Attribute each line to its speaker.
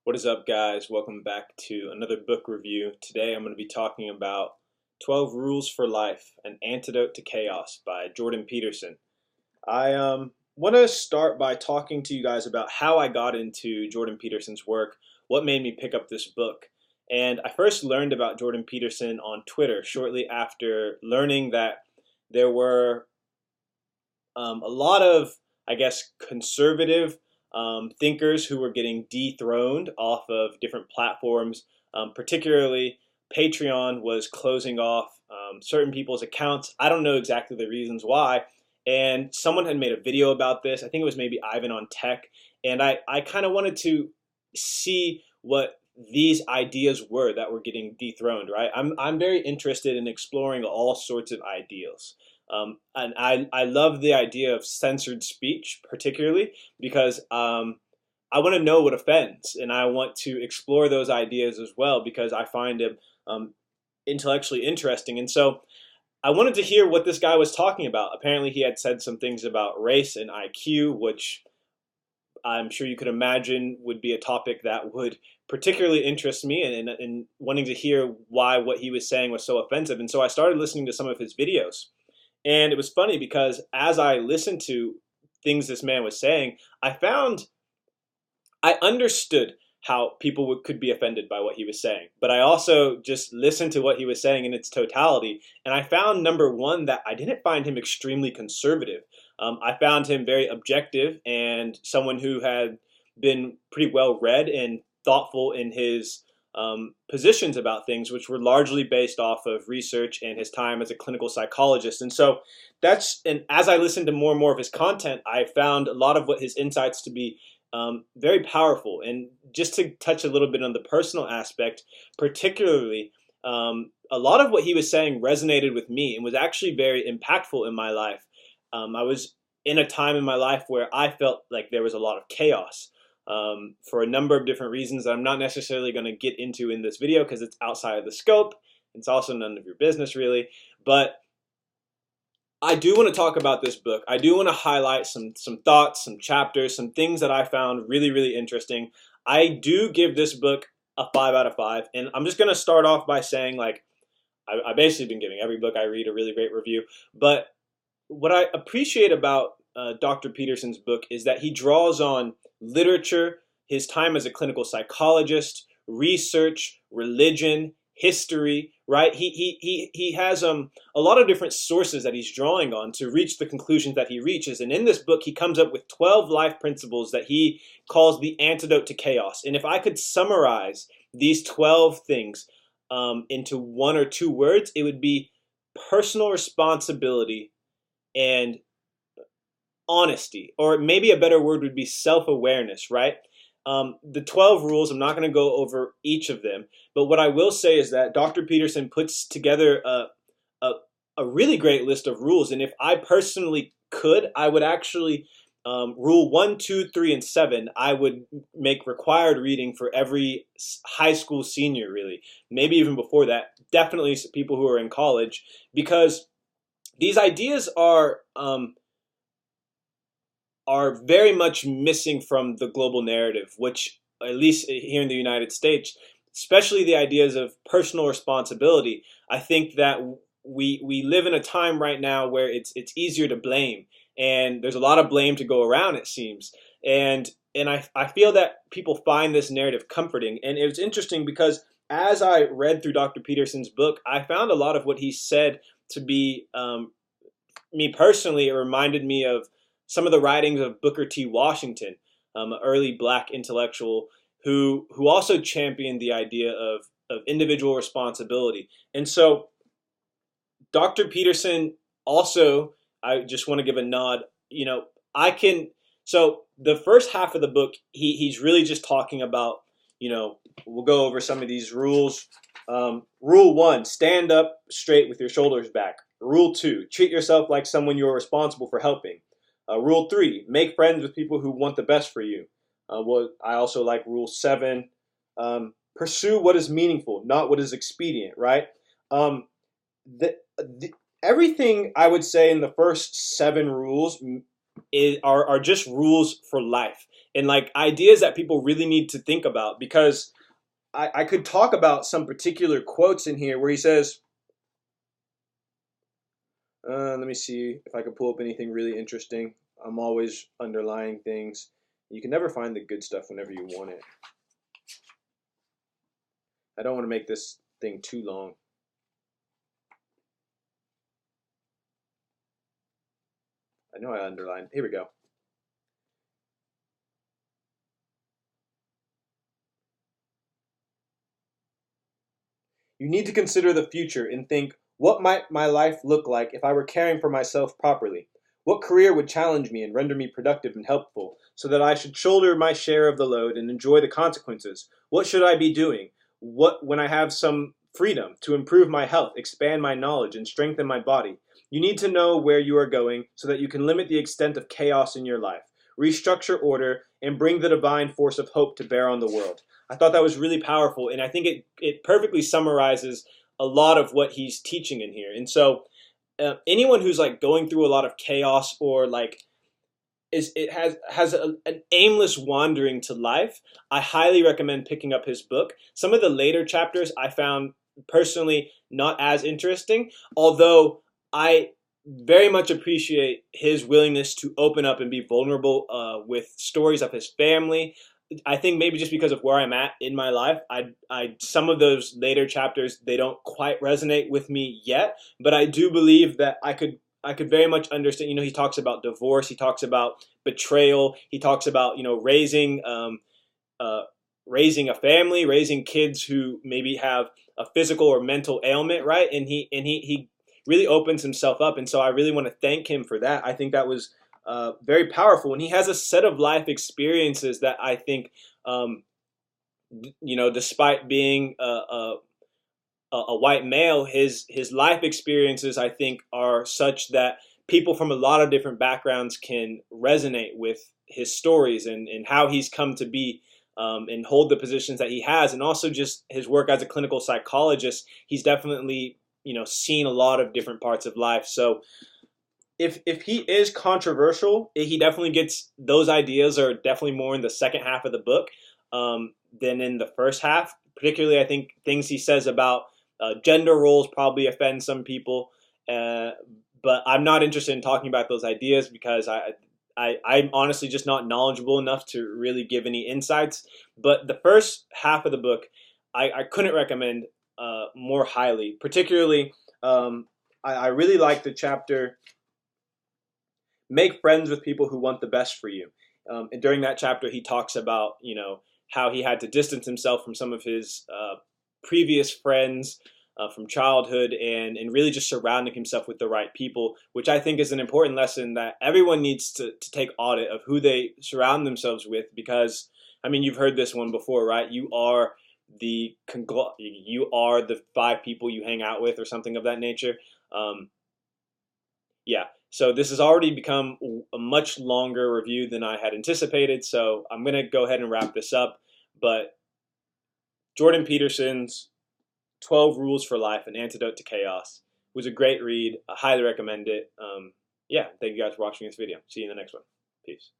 Speaker 1: What is up, guys? Welcome back to another book review. Today I'm going to be talking about 12 Rules for Life, An Antidote to Chaos by Jordan Peterson. I want to start by talking to you guys about how I got into Jordan Peterson's work, what made me pick up this book. And I first learned about Jordan Peterson on Twitter shortly after learning that there were a lot of, conservative thinkers who were getting dethroned off of different platforms. Particularly, Patreon was closing off certain people's accounts. I don't know exactly the reasons why. And someone had made a video about this. I think it was maybe Ivan on Tech. And I kind of wanted to see what these ideas were that were getting dethroned, right? I'm very interested in exploring all sorts of ideals. And I love the idea of censored speech, particularly because I want to know what offends, and I want to explore those ideas as well because I find them intellectually interesting. And so I wanted to hear what this guy was talking about. Apparently, he had said some things about race and IQ, which I'm sure you could imagine would be a topic that would particularly interest me and wanting to hear why what he was saying was so offensive. And so I started listening to some of his videos. And it was funny because as I listened to things this man was saying, I understood how people could be offended by what he was saying. But I also just listened to what he was saying in its totality. And I found, number one, that I didn't find him extremely conservative. I found him very objective and someone who had been pretty well read and thoughtful in his positions about things, which were largely based off of research and his time as a clinical psychologist. And so and as I listened to more and more of his content, I found a lot of what his insights to be very powerful. And just to touch a little bit on the personal aspect, particularly, a lot of what he was saying resonated with me and was actually very impactful in my life. I was in a time in my life where I felt like there was a lot of chaos. For a number of different reasons that I'm not necessarily going to get into in this video because it's outside of the scope. It's also none of your business, really. But I do want to talk about this book. I do want to highlight some thoughts, some chapters, some things that I found really, really interesting. I do give this book a 5 out of 5. And I'm just going to start off by saying, like, I basically been giving every book I read a really great review. But what I appreciate about Dr. Peterson's book is that he draws on literature, his time as a clinical psychologist, research, religion, history, right? He has a lot of different sources that he's drawing on to reach the conclusions that he reaches. And in this book, he comes up with 12 life principles that he calls the antidote to chaos. And if I could summarize these 12 things into one or two words, it would be personal responsibility and honesty, or maybe a better word would be self-awareness, right? The 12 rules, I'm not going to go over each of them, but what I will say is that Dr. Peterson puts together a really great list of rules, and if I personally could, I would actually, rule 1, 2, 3, and 7, I would make required reading for every high school senior, really. Maybe even before that, definitely people who are in college, because these ideas are very much missing from the global narrative, which, at least here in the United States, especially the ideas of personal responsibility. I think that we live in a time right now where it's easier to blame, and there's a lot of blame to go around, it seems. And I feel that people find this narrative comforting. And it was interesting because as I read through Dr. Peterson's book, I found a lot of what he said to be, me personally, it reminded me of some of the writings of Booker T. Washington, an early black intellectual who also championed the idea of individual responsibility. And so Dr. Peterson also, I just want to give a nod, so the first half of the book, he's really just talking about, we'll go over some of these rules. Rule 1, stand up straight with your shoulders back. Rule 2, treat yourself like someone you're responsible for helping. Rule 3, make friends with people who want the best for you. I also like Rule 7, pursue what is meaningful, not what is expedient, right? Everything I would say in the first 7 rules are just rules for life, and like ideas that people really need to think about. Because I could talk about some particular quotes in here where he says, let me see if I can pull up anything really interesting. I'm always underlying things. You can never find the good stuff whenever you want it. I don't want to make this thing too long. I know I underlined. Here we go. You need to consider the future and think, what might my life look like if I were caring for myself properly? What career would challenge me and render me productive and helpful, so that I should shoulder my share of the load and enjoy the consequences? What should I be doing? What when I have some freedom to improve my health, expand my knowledge, and strengthen my body? You need to know where you are going so that you can limit the extent of chaos in your life, restructure order, and bring the divine force of hope to bear on the world. I thought that was really powerful, and I think it perfectly summarizes a lot of what he's teaching in here. And so, anyone who's like going through a lot of chaos, or like an aimless wandering to life, I highly recommend picking up his book. Some of the later chapters I found personally not as interesting, although I very much appreciate his willingness to open up and be vulnerable with stories of his family. I think maybe just because of where I'm at in my life, I some of those later chapters, they don't quite resonate with me yet, but I do believe that I could very much understand. You know, he talks about divorce, he talks about betrayal, he talks about, you know, uh, raising a family, raising kids who maybe have a physical or mental ailment, right? And he really opens himself up, and so I really want to thank him for that. I think that was very powerful, and he has a set of life experiences that I think, you know, despite being a white male, his life experiences, I think, are such that people from a lot of different backgrounds can resonate with his stories, and how he's come to be, and hold the positions that he has, and also just his work as a clinical psychologist. He's definitely, you know, seen a lot of different parts of life. So if he is controversial, he definitely gets, those ideas are definitely more in the second half of the book, than in the first half. Particularly, I think things he says about gender roles probably offend some people, uh, but I'm not interested in talking about those ideas because I'm honestly just not knowledgeable enough to really give any insights. But the first half of the book, I couldn't recommend more highly. Particularly, I really like the chapter "Make friends with people who want the best for you." And during that chapter, he talks about, you know, how he had to distance himself from some of his previous friends from childhood, and really just surrounding himself with the right people, which I think is an important lesson that everyone needs to take audit of who they surround themselves with. Because, I mean, you've heard this one before, right? You are the five people you hang out with, or something of that nature. Um, yeah. So this has already become a much longer review than I had anticipated. So I'm going to go ahead and wrap this up. But Jordan Peterson's 12 Rules for Life, An Antidote to Chaos was a great read. I highly recommend it. Yeah, thank you guys for watching this video. See you in the next one. Peace.